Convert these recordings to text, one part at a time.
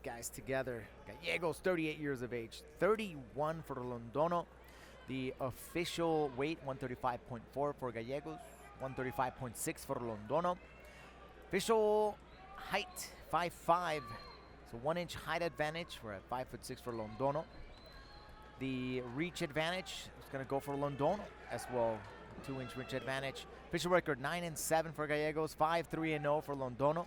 guys together. Gallegos, 38 years of age, 31 for Londono. The official weight, 135.4 for Gallegos, 135.6 for Londono. Official height, 5'5", so 1 inch height advantage. We're at 5'6" for Londono. The reach advantage is going to go for Londono as well, 2 inch reach advantage. Official record 9-7 for Gallegos, 5-3-0 for Londono.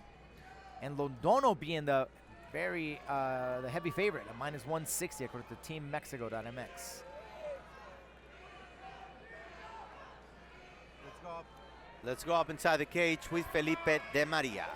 And Londono being the the heavy favorite at -160 according to teammexico.mx. Let's go up inside the cage with Felipe de Maria.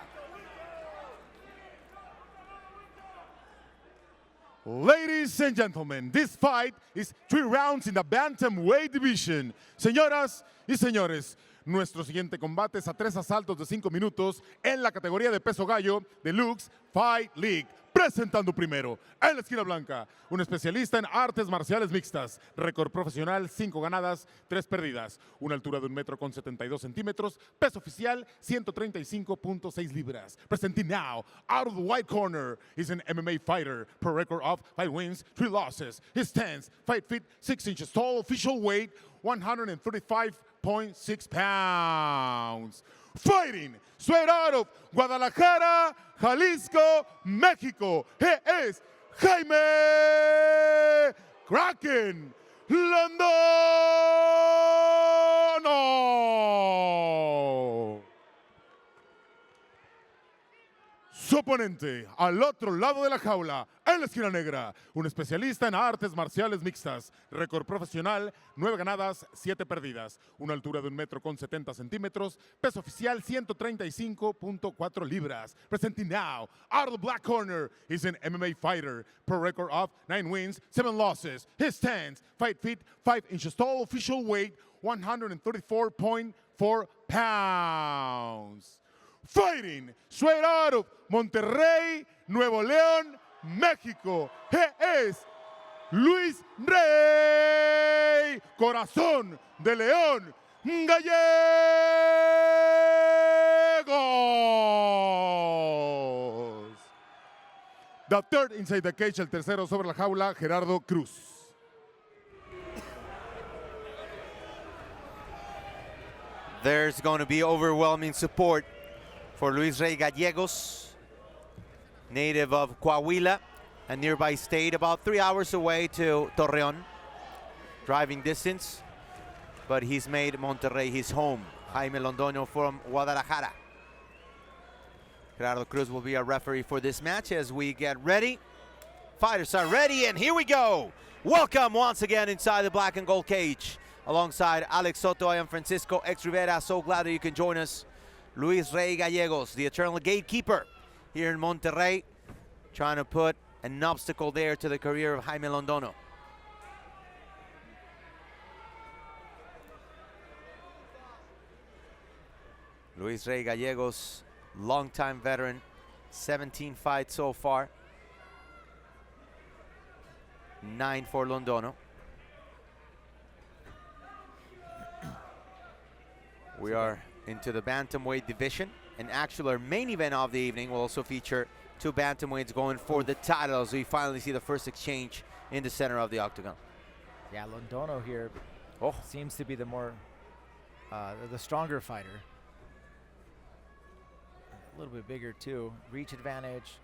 Ladies and gentlemen, this fight is 3 rounds in the bantamweight division. Señoras y señores, nuestro siguiente combate es a 3 asaltos de 5 minutos en la categoría de peso gallo de LUX Fight League. Presentando primero, en la esquina blanca, un especialista en artes marciales mixtas, récord profesional, 5 ganadas, 3 perdidas, una altura de 1,72 m, peso oficial 135.6 libras. Presenting now, out of the white corner, is an MMA fighter, pro record of 5 wins, 3 losses. His stance, 5 feet 6 inches tall, official weight 135.6 pounds. Fighting straight out of Guadalajara, Jalisco, Mexico. He is Jaime Kraken Londono. Su oponente, al otro lado de la jaula, en la esquina negra, un especialista en artes marciales mixtas, récord profesional, 9 ganadas, 7 perdidas, una altura de 1,70 m, peso oficial 135.4 libras. Presenting now, out of the black corner, is an MMA fighter, pro record of 9 wins, 7 losses. His stance, 5 feet 5 inches tall, official weight 134.4 pounds. Fighting straight out of Monterrey, Nuevo León, México. He is Luis Rey, Corazón de León, Gallegos. The third inside the cage, el tercero sobre la jaula, Gerardo Cruz. There's going to be overwhelming support for Luis Rey Gallegos, native of Coahuila, a nearby state about 3 hours away to Torreón, driving distance, but he's made Monterrey his home. Jaime Londono from Guadalajara. Gerardo Cruz will be our referee for this match as we get ready. Fighters are ready, and here we go. Welcome once again inside the black and gold cage. Alongside Alex Soto, I am Francisco X Rivera. So glad that you can join us. Luis Rey Gallegos, the eternal gatekeeper here in Monterrey, trying to put an obstacle there to the career of Jaime Londono. Luis Rey Gallegos, longtime veteran, 17 fights so far, 9 for Londono. We are into the bantamweight division, and actually our main event of the evening will also feature 2 bantamweights going for the title as we finally see the first exchange in the center of the octagon. Yeah, Londono here seems to be the more, the stronger fighter. A little bit bigger too. Reach advantage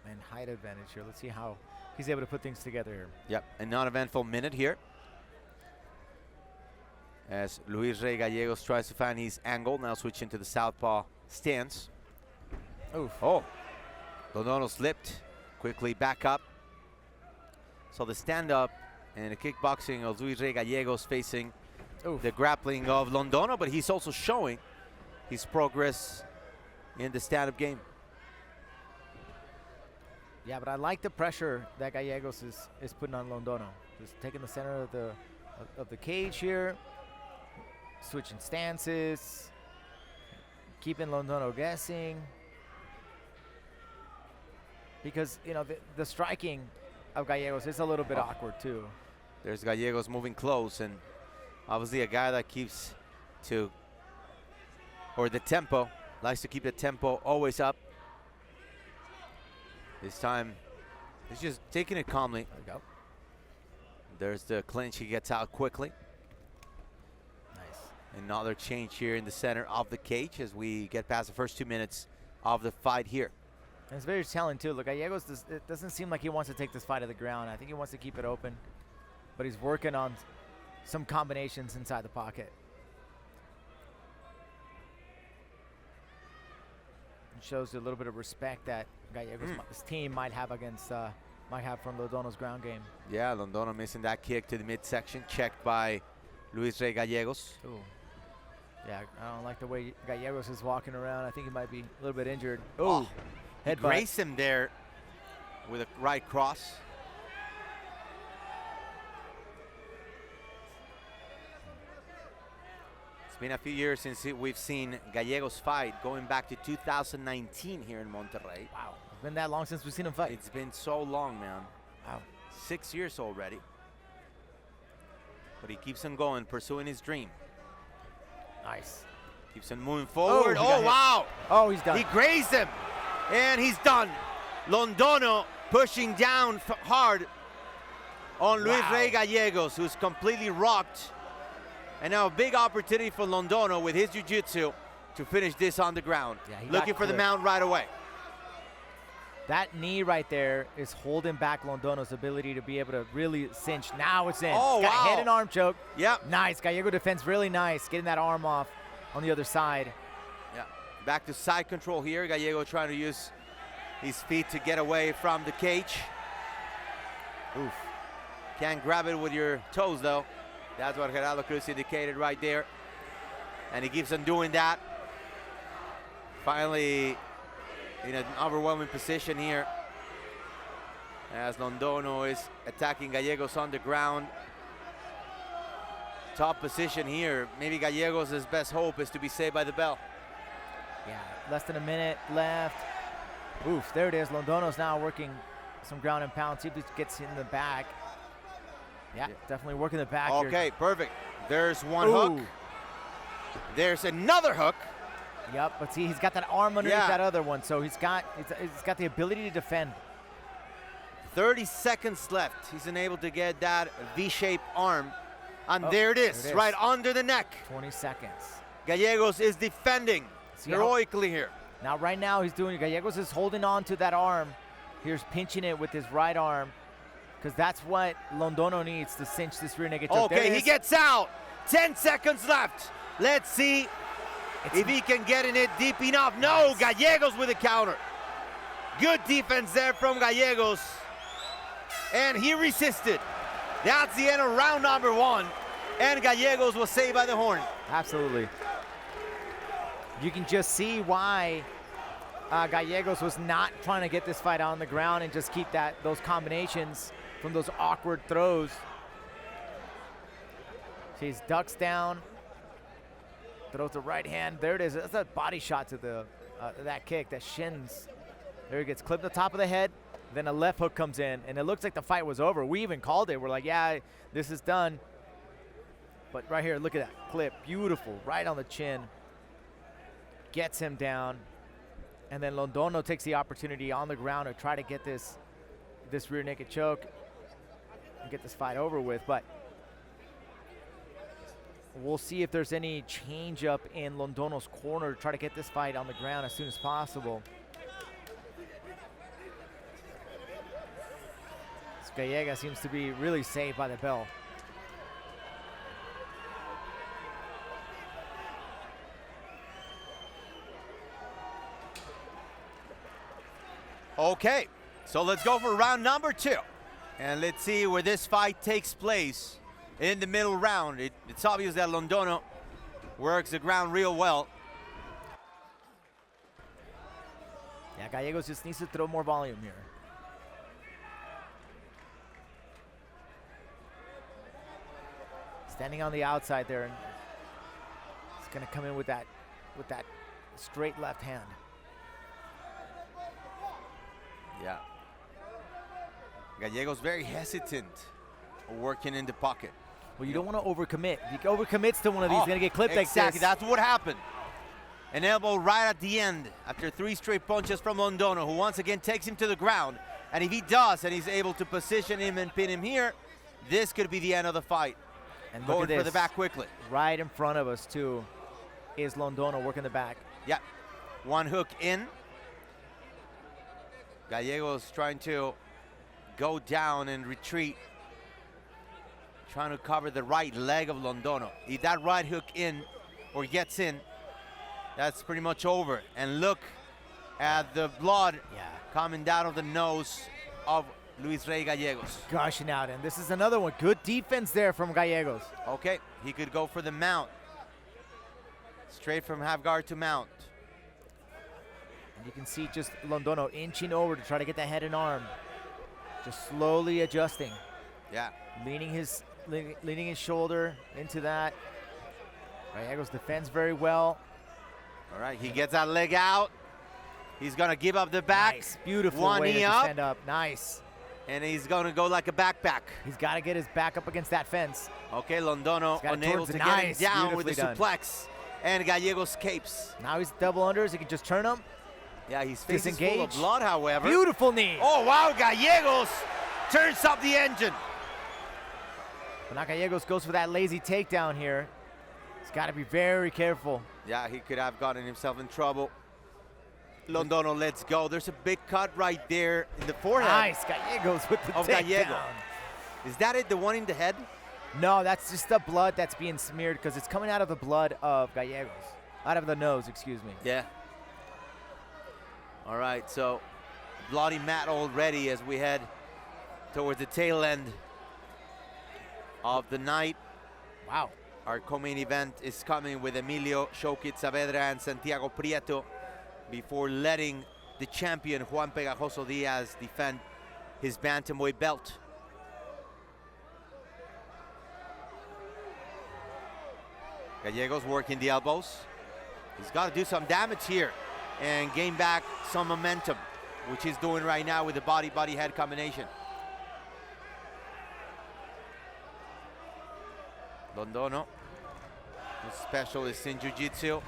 and height advantage here. Let's see how he's able to put things together here. Yep, a non-eventful minute here, as Luis Rey Gallegos tries to find his angle, now switching to the southpaw stance. Oof. Oh, Londono slipped, quickly back up. So the stand-up and the kickboxing of Luis Rey Gallegos facing the grappling of Londono, but he's also showing his progress in the stand-up game. Yeah, but I like the pressure that Gallegos is putting on Londono. Just taking the center of the cage here, switching stances, keeping Londono guessing. Because, you know, the striking of Gallegos is a little bit awkward too. There's Gallegos moving close, and obviously a guy that keeps to, or the tempo, likes to keep the tempo always up. This time, he's just taking it calmly. There we go. There's the clinch. He gets out quickly. Nice. Another change here in the center of the cage as we get past the first 2 minutes of the fight here. And it's very telling too. Look, Gallegos, it doesn't seem like he wants to take this fight to the ground. I think he wants to keep it open, but he's working on some combinations inside the pocket. It shows a little bit of respect that Gallegos' his team might have against, might have from Londono's ground game. Yeah, Londono missing that kick to the midsection, checked by Luis Rey Gallegos. Ooh. Yeah, I don't like the way Gallegos is walking around. I think he might be a little bit injured. Oh, headbutt. Grace him there with a right cross. It's been a few years since we've seen Gallegos fight, going back to 2019 here in Monterrey. Wow, it's been that long since we've seen him fight. It's been so long, man. Wow. 6 years already. But he keeps on going, pursuing his dream. Nice. Keeps on moving forward. Oh, wow. Oh, he's done. He grazed him, and he's done. Londono pushing down hard on Luis Rey Gallegos, who's completely rocked. And now a big opportunity for Londono with his jiu-jitsu to finish this on the ground. Yeah, he looking got for the clipped. mount right away. That knee right there is holding back Londono's ability to be able to really cinch. Now it's in. Oh, Got wow. head and arm choke. Yep. Nice. Gallego defense really nice. Getting that arm off on the other side. Yeah. Back to side control here. Gallego trying to use his feet to get away from the cage. Oof. Can't grab it with your toes, though. That's what Gerardo Cruz indicated right there. And he keeps on doing that. Finally, in an overwhelming position here, as Londono is attacking Gallegos on the ground. Top position here. Maybe Gallegos' best hope is to be saved by the bell. Yeah, less than a minute left. Oof, there it is. Londono's now working some ground and pound. See if he gets in the back. Yeah, definitely working the back here. Okay, perfect. There's one hook. There's another hook. Yep, but see, he's got that arm underneath that other one, so he's got the ability to defend. 30 seconds left. He's unable to get that V-shaped arm. And there it is, right under the neck. 20 seconds. Gallegos is defending heroically here. Now, right now, Gallegos is holding on to that arm. Here's pinching it with his right arm, because that's what Londono needs to cinch this rear naked choke. Okay, he gets out. 10 seconds left. Let's see if he can get in it deep enough. No, Gallegos with a counter. Good defense there from Gallegos. And he resisted. That's the end of round number 1. And Gallegos was saved by the horn. Absolutely. You can just see why Gallegos was not trying to get this fight on the ground and just keep those combinations from those awkward throws. See, he ducks down, throws the right hand. There it is. That's a body shot to that kick, that shins. There he gets clipped the top of the head. Then a left hook comes in, and it looks like the fight was over. We even called it. We're like, yeah, this is done. But right here, look at that clip. Beautiful, right on the chin. Gets him down. And then Londono takes the opportunity on the ground to try to get this rear naked choke and get this fight over with. But we'll see if there's any change up in Londono's corner to try to get this fight on the ground as soon as possible. Gallegos seems to be really saved by the bell. Okay, so let's go for round number 2. And let's see where this fight takes place in the middle round. It's obvious that Londono works the ground real well. Yeah, Gallegos just needs to throw more volume here. Standing on the outside there, and he's gonna come in with that straight left hand. Yeah. Gallegos very hesitant working in the pocket. Well, you don't want to overcommit. If he overcommits to one of these, he's gonna get clipped like this. Exactly, that's what happened. An elbow right at the end after 3 straight punches from Londono, who once again takes him to the ground. And if he does, and he's able to position him and pin him here, this could be the end of the fight. And Going look at for this. the back quickly. Right in front of us, too, is Londono working the back. Yeah, 1 hook in. Gallegos trying to go down and retreat. Trying to cover the right leg of Londono. If that right hook in or gets in, that's pretty much over. And look at the blood coming down of the nose of Luis Rey Gallegos. Gushing out, and this is another one. Good defense there from Gallegos. Okay, he could go for the mount. Straight from half guard to mount. And you can see just Londono inching over to try to get that head and arm. Just slowly adjusting. Yeah. Leaning his shoulder into that. Gallegos defends very well. All right, he gets that leg out. He's gonna give up the back. Nice, beautiful 1 way knee to up. stand up. Nice. And he's gonna go like a backpack. He's got to get his back up against that fence. Okay, Londono got it unable towards to the get him nice, down with the beautifully done. suplex. And Gallegos escapes. Now he's double unders. He can just turn him. Yeah, his face is full of Disengage. blood, however. Beautiful knee. Oh, wow, Gallegos turns up the engine. But now Gallegos goes for that lazy takedown here. He's got to be very careful. Yeah, he could have gotten himself in trouble. Londono lets go. There's a big cut right there in the forehead. Nice. Gallegos with the Of takedown. Gallegos. Is that it, the one in the head? No, that's just the blood that's being smeared because it's coming out of the blood of Gallegos. Out of the nose, excuse me. Yeah. All right, so bloody mat already as we head towards the tail end of the night. Wow. Our co-main event is coming with Emilio Showkit Saavedra and Santiago Prieto before letting the champion Juan Pegajoso Diaz defend his bantamweight belt. Gallegos working the elbows. He's got to do some damage here and gain back some momentum, which he's doing right now with the body-head combination. Londono, the specialist in jiu-jitsu,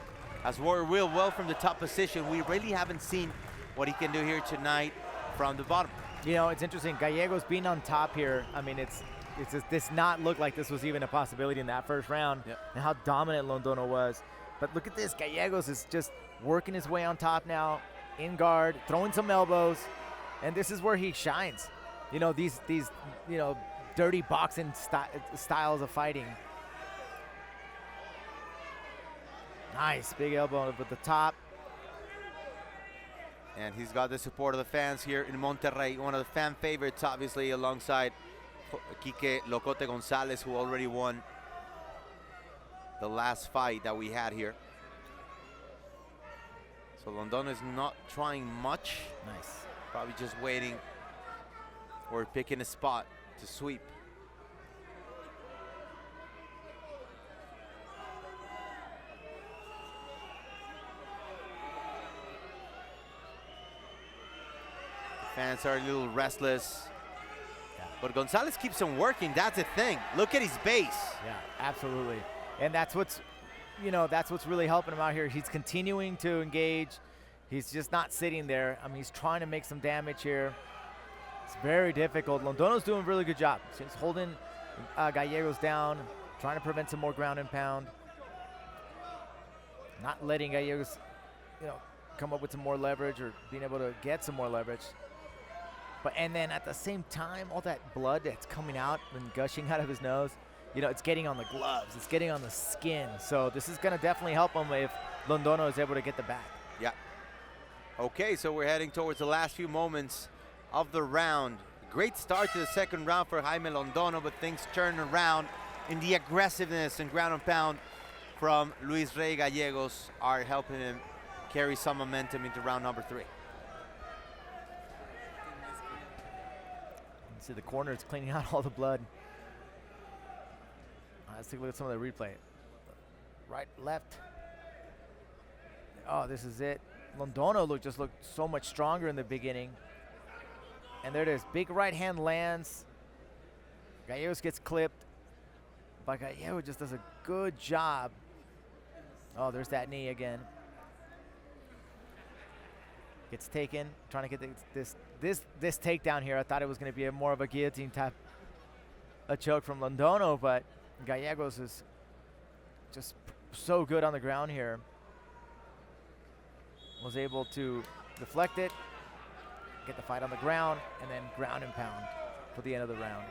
has worked real well from the top position. We really haven't seen what he can do here tonight from the bottom. You know, it's interesting. Gallegos being on top here, I mean, it's just, this not look like this was even a possibility in that first round. Yep. And how dominant Londono was. But look at this. Gallegos is just working his way on top now, in guard, throwing some elbows. And this is where he shines. You know, these you know, dirty boxing styles of fighting. Nice, big elbow with the top. And he's got the support of the fans here in Monterrey. One of the fan favorites, obviously, alongside Quique Locote Gonzalez, who already won the last fight that we had here. So Londono is not trying much. Nice. Probably just waiting or picking a spot to sweep. Fans are a little restless. Yeah. But Gonzalez keeps on working. That's the thing. Look at his base. Yeah, absolutely. And that's what's, you know, that's what's really helping him out here. He's continuing to engage. He's just not sitting there. I mean, he's trying to make some damage here. It's very difficult. Londono's doing a really good job. He's holding Gallegos down, trying to prevent some more ground and pound. Not letting Gallegos, you know, come up with some more leverage or being able to get some more leverage. But, and then at the same time, all that blood that's coming out and gushing out of his nose, you know, it's getting on the gloves, it's getting on the skin. So this is gonna definitely help him if Londono is able to get the back. Yeah. Okay, so we're heading towards the last few moments of the round. Great start to the second round for Jaime Londono, but things turn around in the aggressiveness and ground and pound from Luis Rey Gallegos are helping him carry some momentum into round number 3. See the corner is cleaning out all the blood. Let's take a look at some of the replay. Right, left. Oh, this is it. Londono just looked so much stronger in the beginning. And there it is. Big right hand lands. Gallegos gets clipped. But Gallegos just does a good job. Oh, there's that knee again. Gets taken, trying to get this takedown here. I thought it was going to be more of a guillotine type, a choke from Londono, but Gallegos is just so good on the ground here. Was able to deflect it, get the fight on the ground, and then ground and pound for the end of the round.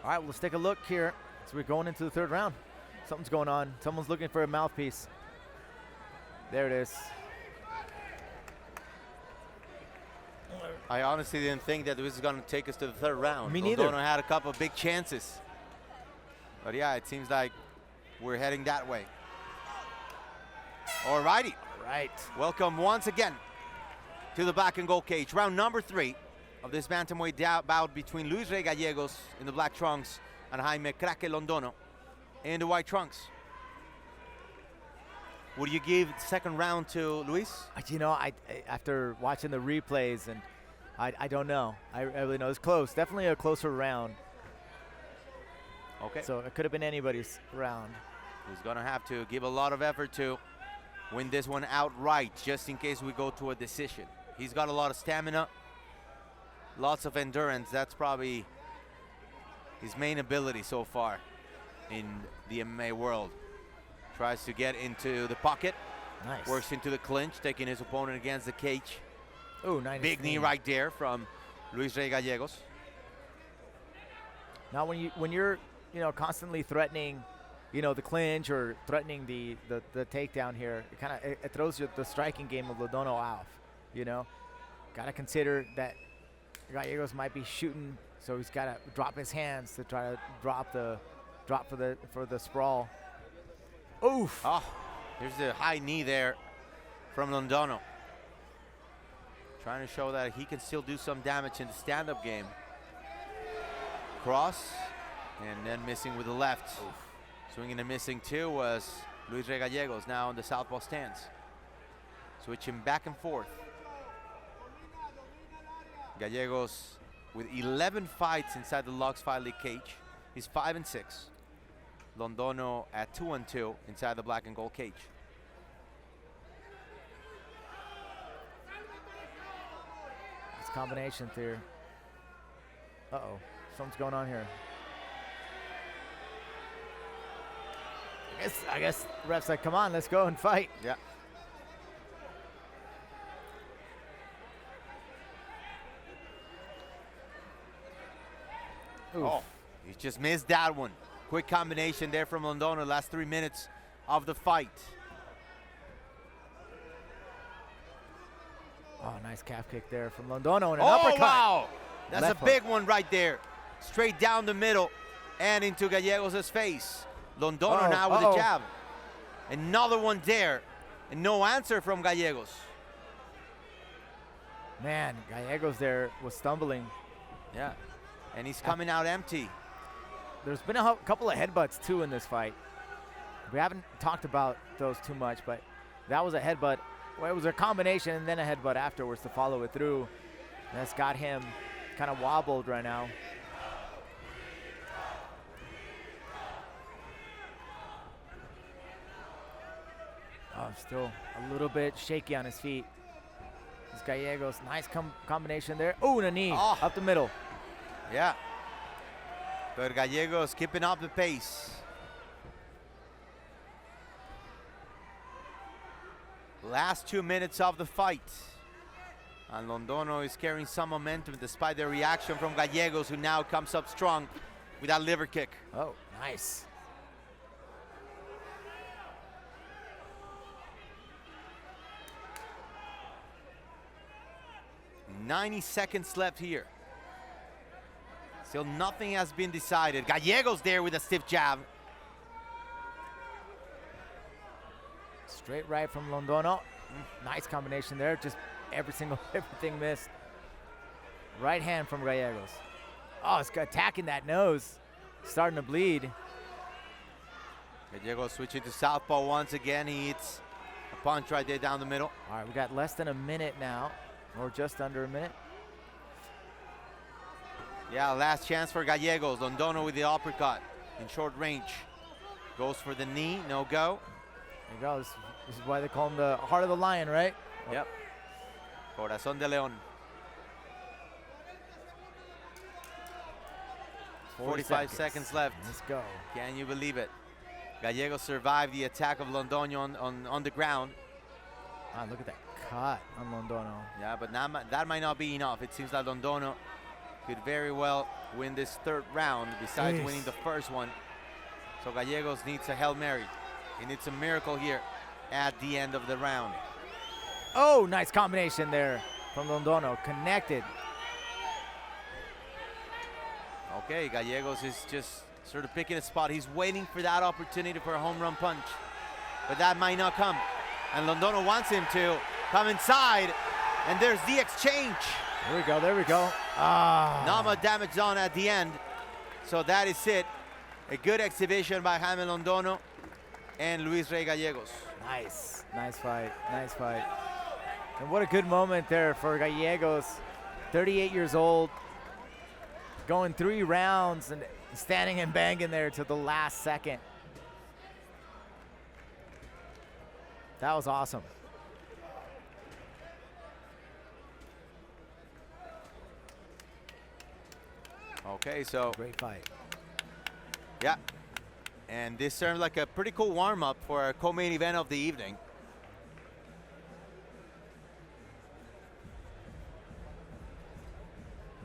All right, well, let's take a look here. So we're going into the third round. Something's going on. Someone's looking for a mouthpiece. There it is. I honestly didn't think that this was going to take us to the third round. Me neither. Londono had a couple of big chances. But yeah, it seems like we're heading that way. All righty. Right. Welcome once again to the black and gold cage. Round number 3 of this bantamweight bout between Luis Rey Gallegos in the black trunks and Jaime Kraken Londono in the white trunks. Would you give the second round to Luis? You know, after watching the replays, and I don't know. I really know. It's close. Definitely a closer round. Okay. So it could have been anybody's round. He's going to have to give a lot of effort to win this one outright, just in case we go to a decision. He's got a lot of stamina, lots of endurance. That's probably his main ability so far in the MMA world. Tries to get into the pocket. Nice. Works into the clinch, taking his opponent against the cage. Oh, nice. Big knee right there from Luis Rey Gallegos. Now, when you're constantly threatening, the clinch or threatening the takedown here, it throws the striking game of Londono off. Got to consider that Gallegos might be shooting, so he's got to drop his hands to try to drop for the sprawl. Oof. Oh, there's the high knee there from Londono. Trying to show that he can still do some damage in the stand-up game. Cross, and then missing with the left. Oof. Swinging and missing too was Luis Rey Gallegos, now in the southpaw stance. Switching back and forth. Gallegos with 11 fights inside the LUX Fight League cage. He's 5-6. Londono at 2-2 inside the black and gold cage. It's combination theory. Uh-oh, something's going on here. I guess the ref's like, come on, let's go and fight. Yeah. Oof. Oh, he just missed that one. Quick combination there from Londono, last 3 minutes of the fight. Oh, nice calf kick there from Londono and an uppercut. Oh, wow. That's Left a big one right there. Straight down the middle and into Gallegos' face. Londono now with a jab. Another one there. And no answer from Gallegos. Man, Gallegos there was stumbling. Yeah. And he's coming out empty. There's been a couple of headbutts, too, in this fight. We haven't talked about those too much, but that was a headbutt. Well, it was a combination and then a headbutt afterwards to follow it through. That's got him kind of wobbled right now. Oh, still a little bit shaky on his feet. This Gallegos, nice combination there. Oh, and a knee up the middle. Yeah. But Gallegos keeping up the pace. Last 2 minutes of the fight. And Londono is carrying some momentum despite the reaction from Gallegos, who now comes up strong with that liver kick. Oh, nice. "90 seconds left here. Still nothing has been decided. Gallegos there with a stiff jab. Straight right from Londono. Nice combination there. Just everything missed. Right hand from Gallegos. Oh, it's attacking that nose. Starting to bleed. Gallegos switching to southpaw once again. He hits a punch right there down the middle. All right, we got less than a minute now, or just under a minute. Yeah, last chance for Gallegos. Londono with the uppercut in short range. Goes for the knee, no go. There you go. This is why they call him the heart of the lion, right? Yep. Corazón de León. 45 seconds left. Let's go. Can you believe it? Gallegos survived the attack of Londono on the ground. Ah, look at that cut on Londono. Yeah, but that might not be enough. It seems that Londono could very well win this third round besides winning the first one. So Gallegos needs a Hail Mary. He needs a miracle here at the end of the round. Oh, nice combination there from Londono. Connected. Okay, Gallegos is just sort of picking a spot. He's waiting for that opportunity for a home run punch, but that might not come. And Londono wants him to come inside, and there's the exchange. There we go, there we go. Ah. Not much damage done at the end, so that is it. A good exhibition by Jaime Londono and Luis Rey Gallegos. Nice, nice fight, nice fight. And what a good moment there for Gallegos, 38 years old, going 3 rounds and standing and banging there to the last second. That was awesome. Okay, so Great fight. yeah, and this served like a pretty cool warm-up for our co-main event of the evening.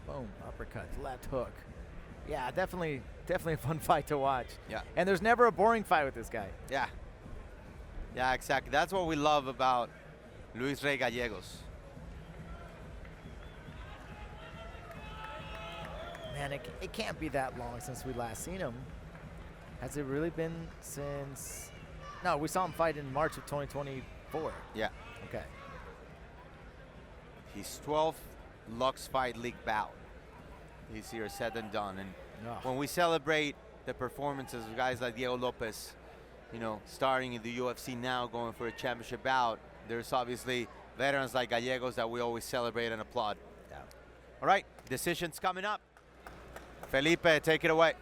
Boom, uppercut, left hook. Yeah, definitely a fun fight to watch. Yeah. And there's never a boring fight with this guy. Yeah. Yeah, exactly. That's what we love about Luis Rey Gallegos. Man, it can't be that long since we last seen him. Has it really been since? No, we saw him fight in March of 2024. Yeah. Okay. His 12th LUX Fight League bout. He's here said and done. And when we celebrate the performances of guys like Diego Lopez, you know, starting in the UFC now, going for a championship bout, there's obviously veterans like Gallegos that we always celebrate and applaud. Yeah. All right, decisions coming up. Felipe, take it away.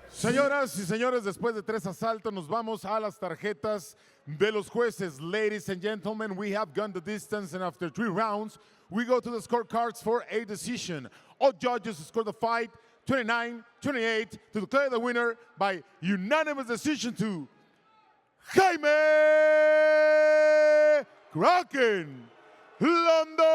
Señoras y señores, después de 3 asaltos, nos vamos a las tarjetas de los jueces. Ladies and gentlemen, we have gone the distance, and after 3 rounds, we go to the scorecards for a decision. All judges scored the fight 29-28 to declare the winner by unanimous decision to Jaime Kraken Londono.